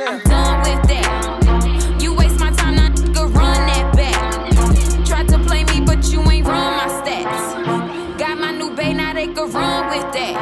I'm done with that. You waste my time, now nigga, run that back. Tried to play me, but you ain't run my stats. Got my new bae, now they can run with that.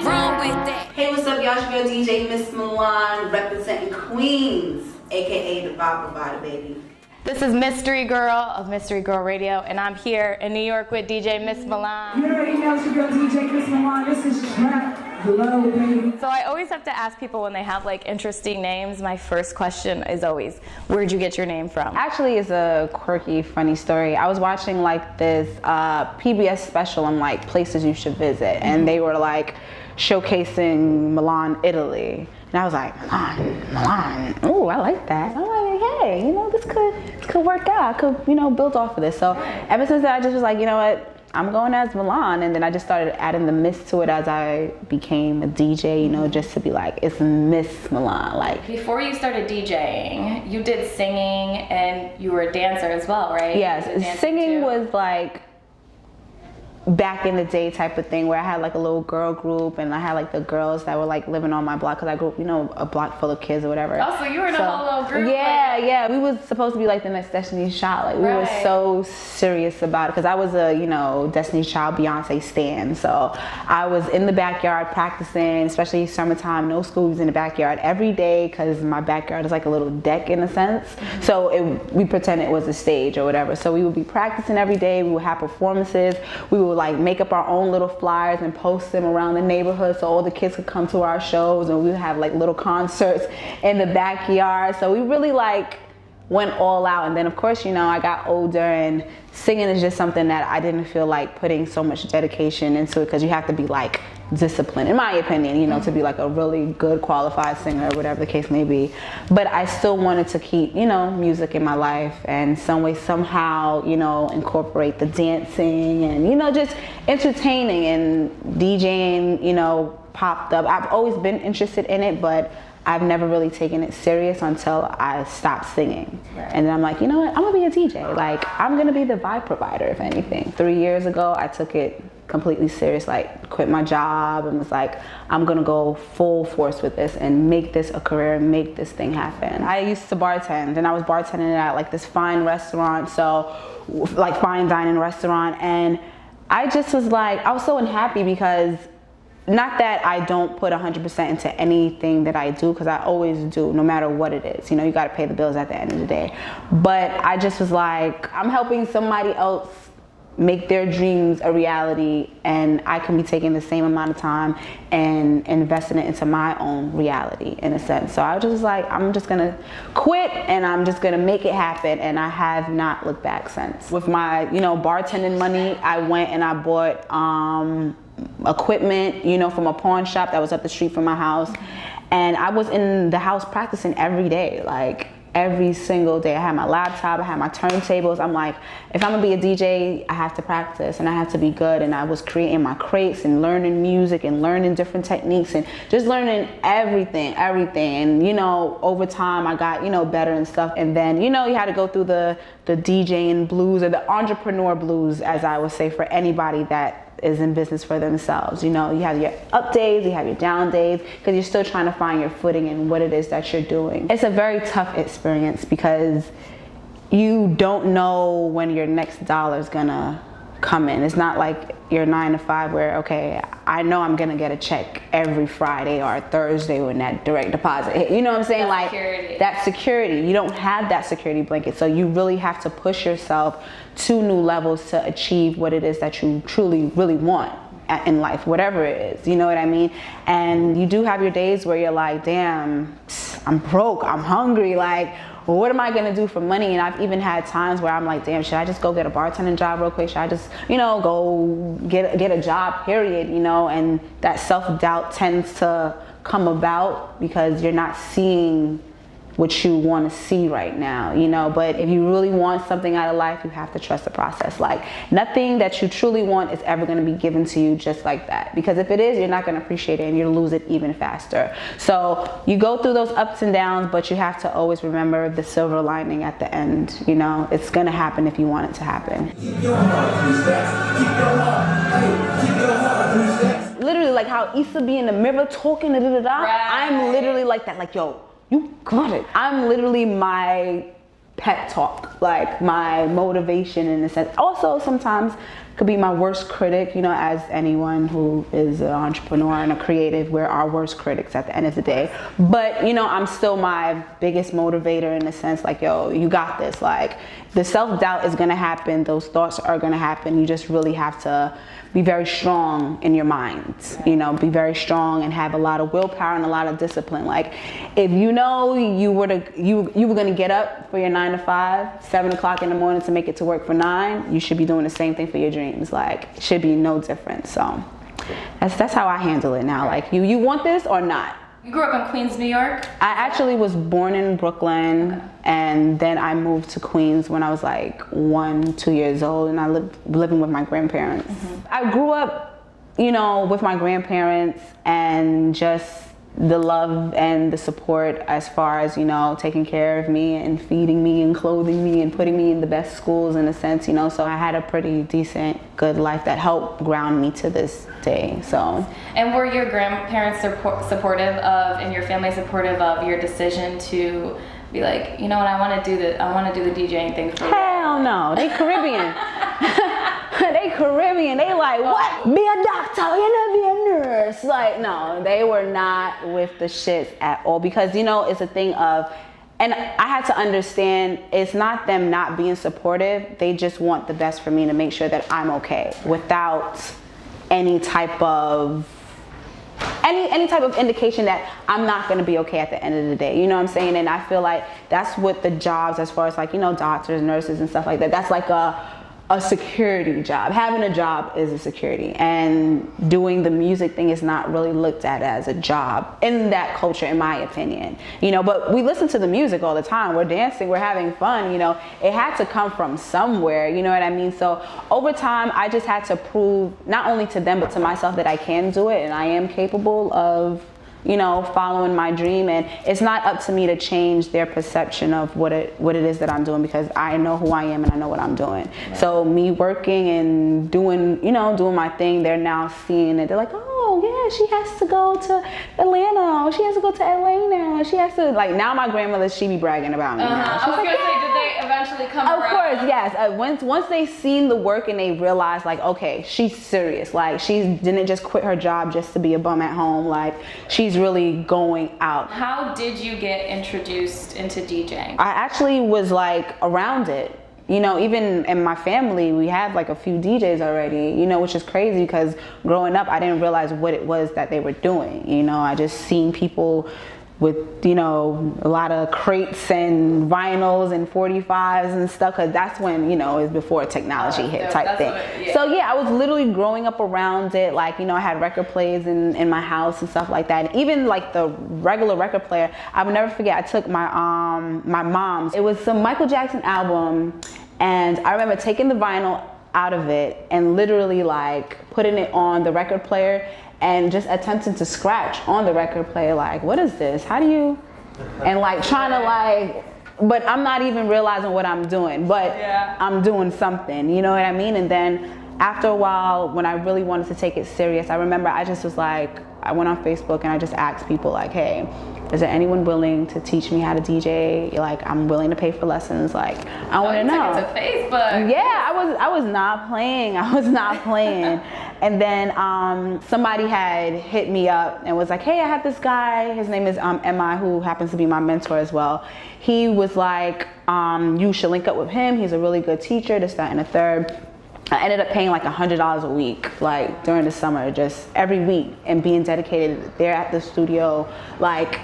Run with that. Hey, what's up, y'all? It's your girl DJ Miss Milan, representing Queens, aka the Vibemother, baby. This is Mystery Girl of Mystery Girl Radio, and I'm here in New York with DJ Miss Milan. You already know it's your girl DJ Miss Milan. This is Trap. Hello, baby. So I always have to ask people when they have like interesting names, my first question is always, where'd you get your name from? Actually, it's a quirky, funny story. I was watching like this PBS special on like places you should visit, and they were like showcasing Milan, Italy. And I was like, Milan, ooh, I like that. I'm like, hey, you know, this could work out. I could, you know, build off of this. So ever since then, I just was like, you know what? I'm going as Milan, and then I just started adding the Miss to it as I became a DJ, you know, just to be like, it's Miss Milan. Like, before you started DJing, you did singing and you were a dancer as well, right? Yes, singing was like back in the day type of thing where I had like a little girl group, and I had like the girls that were like living on my block, because I grew up, you know, a block full of kids or whatever. Oh, so you were in a whole little group? Yeah, we was supposed to be like the next Destiny's Child. Like, we were so serious about it, because I was a, you know, Destiny's Child Beyonce stan. So I was in the backyard practicing, especially summertime, no school, was in the backyard every day, because my backyard is like a little deck in a sense. So we pretend it was a stage or whatever. So we would be practicing every day. We would have performances. We would like make up our own little flyers and post them around the neighborhood so all the kids could come to our shows, and we would have like little concerts in the backyard. So we really like went all out. And then of course, you know, I got older, and singing is just something that I didn't feel like putting so much dedication into it, because you have to be like disciplined, in my opinion, you know, to be like a really good qualified singer, whatever the case may be. But I still wanted to keep, you know, music in my life, and some way, somehow, you know, incorporate the dancing and, you know, just entertaining. And DJing, you know, popped up. I've always been interested in it, but I've never really taken it serious until I stopped singing. And then I'm like, you know what, I'm gonna be a DJ. Like, I'm gonna be the vibe provider, if anything. 3 years ago, I took it completely serious, like quit my job, and was like, I'm gonna go full force with this and make this a career and make this thing happen. I used to bartend, and I was bartending at like this fine restaurant, so like fine dining restaurant, and I just was like, I was so unhappy, because not that I don't put 100% into anything that I do, because I always do, no matter what it is. You know, you got to pay the bills at the end of the day. But I just was like, I'm helping somebody else make their dreams a reality, and I can be taking the same amount of time and investing it into my own reality, in a sense. So I was just like, I'm just gonna quit, and I'm just gonna make it happen, and I have not looked back since. With my, you know, bartending money, I went and I bought equipment, you know, from a pawn shop that was up the street from my house, and I was in the house practicing every day, like every single day. I had my laptop, I had my turntables. I'm like, if I'm gonna be a DJ, I have to practice, and I have to be good. And I was creating my crates and learning music and learning different techniques and just learning everything. And, you know, over time I got, you know, better and stuff. And then, you know, you had to go through the DJing blues, or the entrepreneur blues, as I would say, for anybody that is in business for themselves. You know, you have your up days, you have your down days, because you're still trying to find your footing in what it is that you're doing. It's a very tough experience, because you don't know when your next dollar is gonna come in. It's not like your 9 to 5 where, okay, I know I'm gonna get a check every Friday or Thursday when that direct deposit hit. You know what I'm saying? Like, that security. You don't have that security blanket. So you really have to push yourself to new levels to achieve what it is that you truly, really want in life, whatever it is, you know what I mean? And you do have your days where you're like, damn, I'm broke, I'm hungry, like, well, what am I gonna do for money? And I've even had times where I'm like, damn, should I just go get a bartending job real quick? Should I just, you know, go get a job, period, you know? And that self-doubt tends to come about because you're not seeing what you want to see right now, you know. But if you really want something out of life, you have to trust the process. Like, nothing that you truly want is ever going to be given to you just like that, because if it is, you're not going to appreciate it and you'll lose it even faster. So you go through those ups and downs, but you have to always remember the silver lining at the end. You know, it's going to happen if you want it to happen. Keep your heart, 3 steps. Keep your heart, hey, keep your heart, 3 steps. Literally, like how Issa be in the mirror talking to da-da-da. Right. I'm literally like that, like, yo, you got it. I'm literally my pep talk, like my motivation in a sense. Also, sometimes could be my worst critic, you know, as anyone who is an entrepreneur and a creative, we're our worst critics at the end of the day. But, you know, I'm still my biggest motivator in a sense, like, yo, you got this. Like, the self-doubt is gonna happen, those thoughts are gonna happen. You just really have to be very strong in your mind, you know, be very strong and have a lot of willpower and a lot of discipline. Like, if you know you were gonna get up for your 9 to 5, 7 o'clock in the morning to make it to work for 9, you should be doing the same thing for your dreams. Like, it should be no different. So that's how I handle it now. Like, you want this or not? You grew up in Queens, New York? I actually was born in Brooklyn, and then I moved to Queens when I was like 1-2 years old, and I living with my grandparents. I grew up, you know, with my grandparents, and just the love and the support as far as, you know, taking care of me and feeding me and clothing me and putting me in the best schools in a sense, you know. So I had a pretty decent, good life that helped ground me to this day. So. And were your grandparents supportive of, and your family supportive of your decision to be like, you know what, I want to do the DJing thing for you? Hell no, they Caribbean. They Caribbean. They like, what? Be a doctor, you know, be a nurse. Like, no, they were not with the shits at all, because, you know, it's a thing of, and I had to understand, it's not them not being supportive. They just want the best for me to make sure that I'm okay without any type of indication that I'm not going to be okay at the end of the day. You know what I'm saying? And I feel like that's what the jobs, as far as like, you know, doctors, nurses and stuff like that, that's like a security job. Having a job is a security, and doing the music thing is not really looked at as a job in that culture, in my opinion. You know, but we listen to the music all the time. We're dancing, we're having fun, you know. It had to come from somewhere, you know what I mean? So over time, I just had to prove, not only to them, but to myself, that I can do it and I am capable of, you know, following my dream. And it's not up to me to change their perception of what it is that I'm doing, because I know who I am and I know what I'm doing. Right. So me working and doing, you know, doing my thing, they're now seeing it. They're like, oh yeah, she has to go to Atlanta, she has to go to LA now, she has to, like, now my grandmother, she be bragging about me now. I was gonna say, did they eventually come around? Of course, yes. Once they seen the work and they realized, like, okay, she's serious. Like, she didn't just quit her job just to be a bum at home. Like, she's really going out. How did you get introduced into DJing? I actually was like around it. You know, even in my family, we had like a few DJs already, you know, which is crazy, because growing up, I didn't realize what it was that they were doing. You know, I just seen people with, you know, a lot of crates and vinyls and 45s and stuff, because that's when, you know, it's before technology hit type thing. So yeah, I was literally growing up around it. Like, you know, I had record players in my house and stuff like that. And even like the regular record player, I would never forget, I took my mom's, it was some Michael Jackson album, and I remember taking the vinyl out of it and literally like putting it on the record player and just attempting to scratch on the record player, like, what is this? How do you, and like trying to like, but I'm not even realizing what I'm doing, but I'm doing something, you know what I mean? And then after a while, when I really wanted to take it serious, I remember I just was like, I went on Facebook and I just asked people like, hey, is there anyone willing to teach me how to DJ? Like, I'm willing to pay for lessons. Like, I want to know. Took it to Facebook. Yeah, I was not playing. I was not playing. And then somebody had hit me up and was like, hey, I have this guy. His name is M.I., who happens to be my mentor as well. He was like, you should link up with him. He's a really good teacher, this, that, and the third. I ended up paying like $100 a week, like during the summer, just every week, and being dedicated there at the studio, like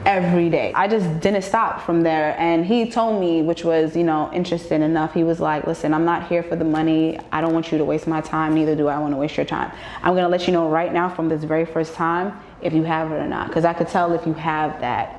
every day. I just didn't stop from there. And he told me, which was, you know, interesting enough, he was like, listen, I'm not here for the money. I don't want you to waste my time, neither do I want to waste your time. I'm gonna let you know right now from this very first time if you have it or not, because I could tell if you have that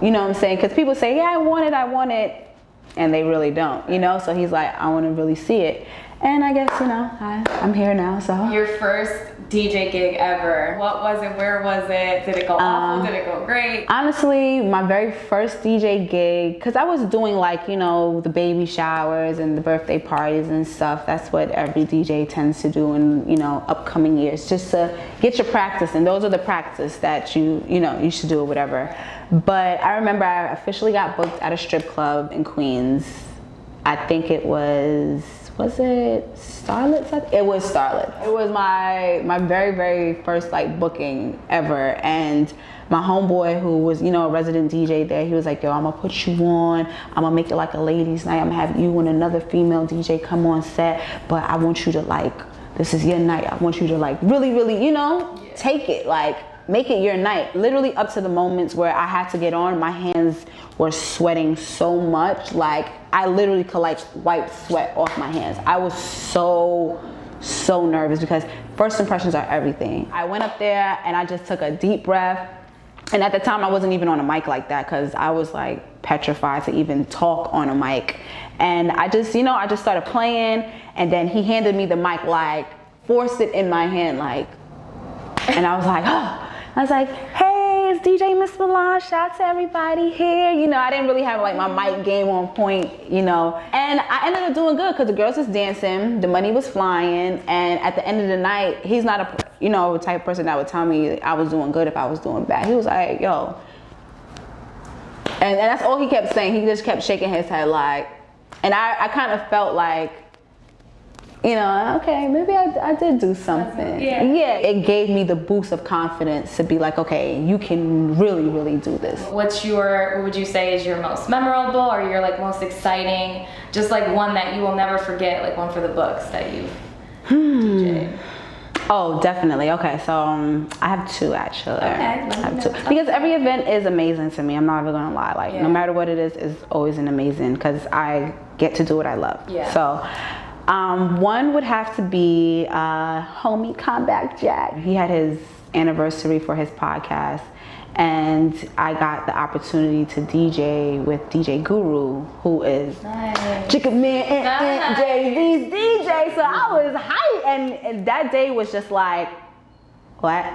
You know what I'm saying? Because people say, yeah, I want it, and they really don't, you know? So he's like, I want to really see it. And I guess, you know, I'm here now, so. Your first DJ gig ever. What was it? Where was it? Did it go awful? Did it go great? Honestly, my very first DJ gig, because I was doing like, you know, the baby showers and the birthday parties and stuff. That's what every DJ tends to do in, you know, upcoming years, just to get your practice. And those are the practice that you know, you should do or whatever. But I remember I officially got booked at a strip club in Queens. I think it was it Starlet's? It was Starlet. It was my very, very first like booking ever. And my homeboy, who was, you know, a resident DJ there, he was like, yo, I'm gonna put you on. I'm gonna make it like a ladies' night. I'm gonna have you and another female DJ come on set. But I want you to like, this is your night. I want you to like really, really, you know, take it, like make it your night. Literally up to the moments where I had to get on, my hands were sweating so much. Like I literally could like wipe sweat off my hands. I was so nervous because first impressions are everything. I went up there and I just took a deep breath. And at the time I wasn't even on a mic like that because I was like petrified to even talk on a mic. And I just, you know, I just started playing, and then he handed me the mic, like forced it in my hand, like, and I was like, oh. I was like, hey, it's DJ Miss Milan, shout out to everybody here. You know, I didn't really have like my mic game on point, you know. And I ended up doing good because the girls was dancing, the money was flying, and at the end of the night, he's not a, you know, type of person that would tell me I was doing good if I was doing bad. He was like, yo. And that's all he kept saying. He just kept shaking his head like, and I kind of felt like, you know, okay, maybe I did do something. Yeah, it gave me the boost of confidence to be like, okay, you can really, really do this. What would you say is your most memorable or your like most exciting, just like one that you will never forget, like one for the books that you've DJed? Oh, definitely. Okay, so I have two actually. Okay, I have two. Because every event is amazing to me. I'm not even gonna lie. Like no matter what it is, it's always an amazing because I get to do what I love. Yeah. So. One would have to be homie Comeback Jack. He had his anniversary for his podcast, and I got the opportunity to DJ with DJ Guru, who is Chicken Man and Jay-Z's DJ. So I was hyped, and that day was just like, what?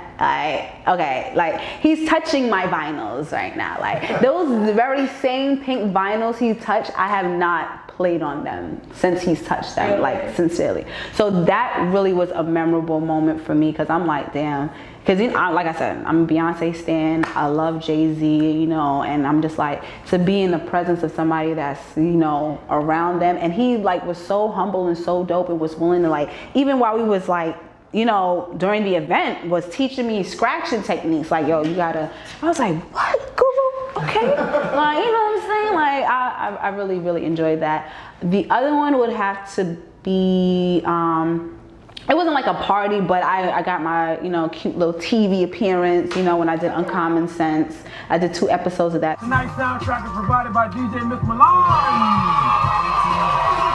Okay, like he's touching my vinyls right now. Like those very same pink vinyls he touched, I have not played on them since he's touched them, like sincerely. So that really was a memorable moment for me because I'm like, damn. Because you know, like I said, I'm a Beyonce stan. I love Jay-Z, you know, and I'm just like, to be in the presence of somebody that's, you know, around them. And he like was so humble and so dope and was willing to like, even while we was like, you know, during the event was teaching me scratching techniques. Like, yo, you gotta, I was like, what, Guru? Okay. Like, you know what I'm saying? Like, I really, really enjoyed that. The other one would have to be, it wasn't like a party, but I got my, you know, cute little TV appearance, you know, when I did Uncommon Sense. I did 2 episodes of that. Tonight's soundtrack is provided by DJ Miss Milan.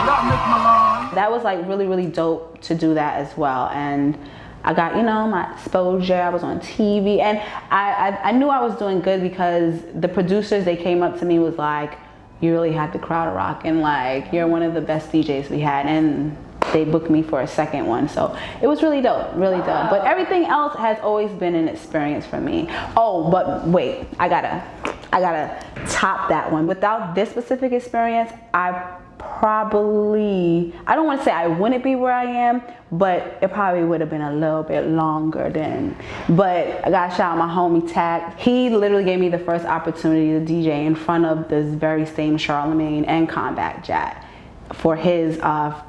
Love Miss Milan. That was like really, really dope to do that as well. And I got, you know, my exposure. I was on TV, and I knew I was doing good because the producers, they came up to me was like, you really had the crowd rocking, like you're one of the best DJs we had, and they booked me for a second one. So it was really dope, really dope. But everything else has always been an experience for me. Oh, but wait, I gotta top that one. Without this specific experience, I don't want to say I wouldn't be where I am, but it probably would have been a little bit longer then. But I gotta shout out my homie Tack. He literally gave me the first opportunity to DJ in front of this very same Charlemagne and Comeback Jack for his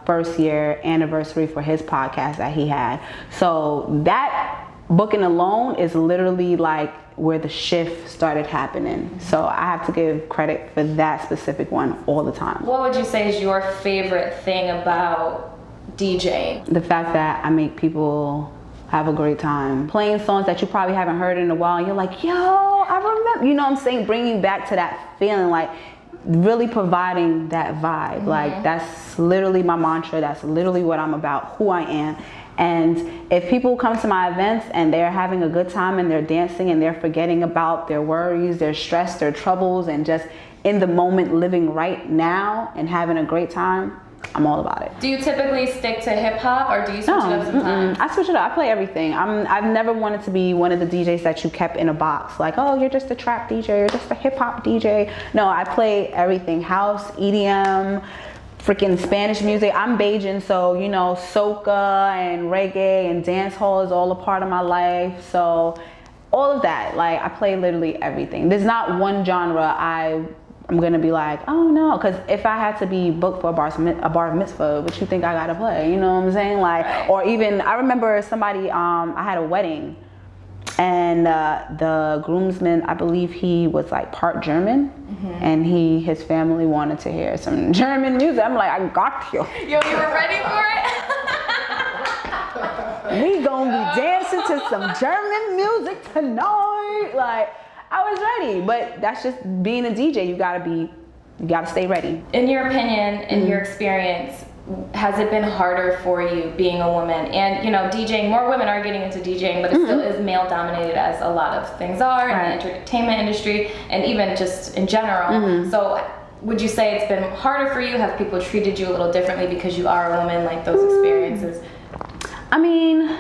first year anniversary for his podcast that he had. So that booking alone is literally like where the shift started happening. So I have to give credit for that specific one all the time. What would you say is your favorite thing about DJing? The fact that I make people have a great time. Playing songs that you probably haven't heard in a while, and you're like, yo, I remember, you know what I'm saying? Bring you back to that feeling, like really providing that vibe. Like that's literally my mantra. That's literally what I'm about, who I am. And if people come to my events and they're having a good time and they're dancing and they're forgetting about their worries, their stress, their troubles, and just in the moment living right now and having a great time, I'm all about it. Do you typically stick to hip hop or do you switch it up sometimes? I switch it up. I play everything. I've never wanted to be one of the DJs that you kept in a box. Like, oh, you're just a trap DJ, you're just a hip hop DJ. No, I play everything. House, EDM, freaking Spanish music. I'm Bajan, so you know, soca and reggae and dance hall is all a part of my life. So all of that, like I play literally everything. There's not one genre I'm gonna be like, oh no, because if I had to be booked for a bar mitzvah, what you think I gotta play? You know what I'm saying? Like, or even I remember somebody, I had a wedding, and the groomsman, I believe he was like part German, and his family wanted to hear some German music. I'm like, I got you. Yo, you were ready for it? We gonna be dancing to some German music tonight, like. I was ready, but that's just being a DJ. You gotta stay ready. In your opinion, in your experience, has it been harder for you being a woman? And you know, DJing, more women are getting into DJing, but it still is male dominated as a lot of things are in the entertainment industry and even just in general. So would you say it's been harder for you? Have people treated you a little differently because you are a woman, like those experiences? I mean,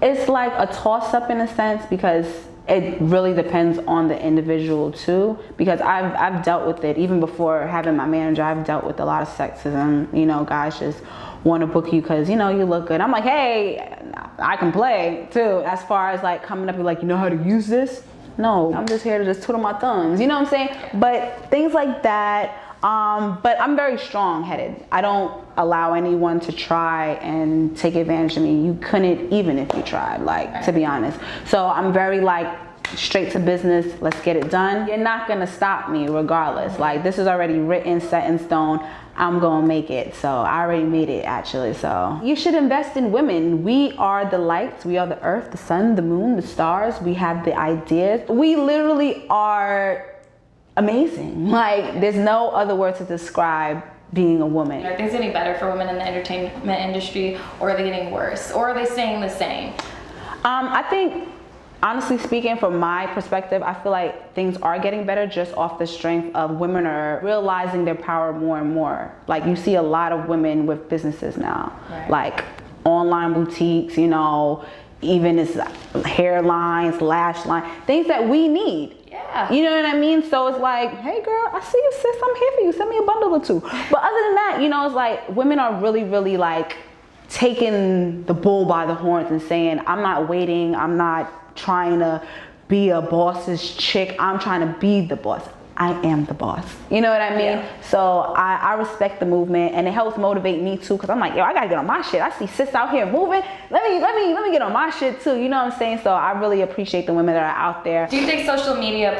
it's like a toss up in a sense because it really depends on the individual too, because I've dealt with it even before having my manager. I've dealt with a lot of sexism. You know, guys just want to book you because you know you look good. I'm like, hey, I can play too. As far as like coming up and like, you know how to use this? No, I'm just here to just twiddle my thumbs. You know what I'm saying? But things like that. But I'm very strong-headed. I don't allow anyone to try and take advantage of me. You couldn't even if you tried, like, to be honest. So I'm very like straight to business. Let's get it done. You're not gonna stop me regardless. Like, this is already written, set in stone. I'm gonna make it. So I already made it actually. So you should invest in women. We are the lights. We are the earth, the sun, the moon, the stars. We have the ideas. We literally are amazing. Like, there's no other word to describe being a woman. Are things getting better for women in the entertainment industry, or are they getting worse, or are they staying the same? I think, honestly speaking, from my perspective, I feel like things are getting better just off the strength of women are realizing their power more and more. Like, you see a lot of women with businesses now, like online boutiques, you know, even it's hairlines, lash line, things that we need. Yeah. You know what I mean? So it's like, hey girl, I see you sis, I'm here for you. Send me a bundle or two. But other than that, you know, it's like women are really, really like taking the bull by the horns and saying, I'm not waiting. I'm not trying to be a boss's chick. I'm trying to be the boss. I am the boss. You know what I mean? Yeah. So I respect the movement, and it helps motivate me too, because I'm like, yo, I gotta get on my shit. I see sis out here moving. Let me get on my shit too. You know what I'm saying? So I really appreciate the women that are out there. Do you think social media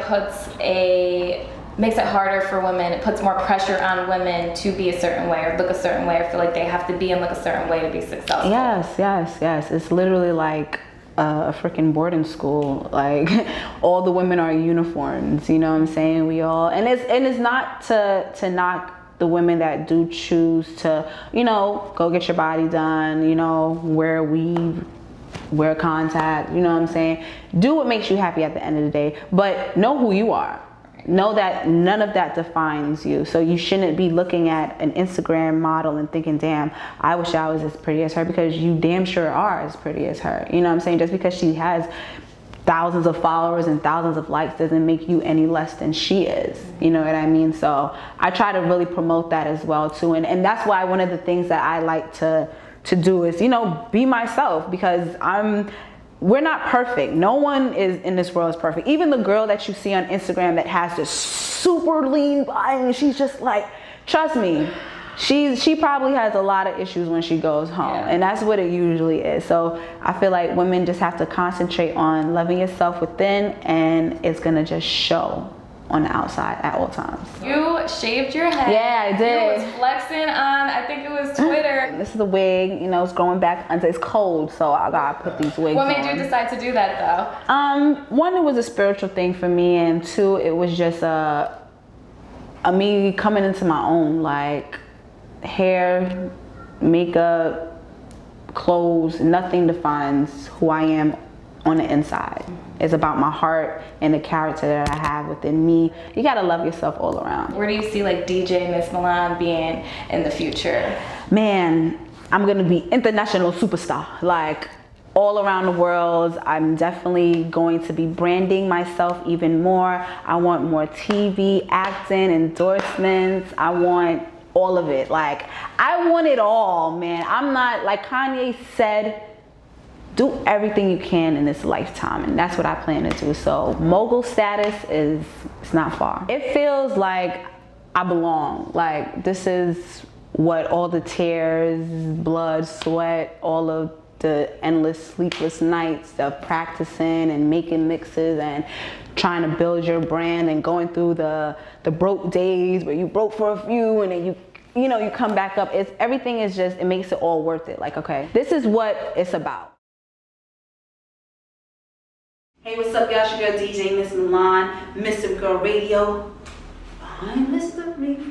makes it harder for women? It puts more pressure on women to be a certain way or look a certain way, or feel like they have to be and look a certain way to be successful? Yes. It's literally like a freaking boarding school. Like, all the women are uniforms, you know what I'm saying? We all, and it's not to knock the women that do choose to, you know, go get your body done, you know, wear weave, wear contact, you know what I'm saying? Do what makes you happy at the end of the day, but know who you are. Know that none of that defines you. So you shouldn't be looking at an Instagram model and thinking, damn, I wish I was as pretty as her, because you damn sure are as pretty as her. You know what I'm saying? Just because she has thousands of followers and thousands of likes doesn't make you any less than she is. You know what I mean? So I try to really promote that as well too. And that's why one of the things that I like to do is, you know, be myself, because we're not perfect. No one in this world is perfect. Even the girl that you see on Instagram that has this super lean body, and she's just like, trust me, she probably has a lot of issues when she goes home, and that's what it usually is. So I feel like women just have to concentrate on loving yourself within, and it's gonna just show on the outside at all times. You shaved your head. Yeah, I did. You was flexing on, I think it was Twitter. This is a wig, you know, it's growing back until it's cold, so I gotta put these wigs on. What made you decide to do that though? One, it was a spiritual thing for me, and two, it was just me coming into my own, like hair, makeup, clothes, nothing defines who I am on the inside. It's about my heart and the character that I have within me. You gotta love yourself all around. Where do you see like DJ Miss Milan being in the future? Man, I'm gonna be international superstar. Like all around the world. I'm definitely going to be branding myself even more. I want more TV, acting, endorsements. I want all of it. Like, I want it all, man. I'm not, like Kanye said, do everything you can in this lifetime, and that's what I plan to do. So mogul status is, it's not far. It feels like I belong. Like, this is what all the tears, blood, sweat, all of the endless sleepless nights of practicing and making mixes and trying to build your brand and going through the broke days where you broke for a few and then you come back up. It's, everything is just, it makes it all worth it. Like, okay, this is what it's about. Hey, what's up, y'all? It's your girl DJ Miss Milan, Mr. Girl Radio. I'm Mr. Radio.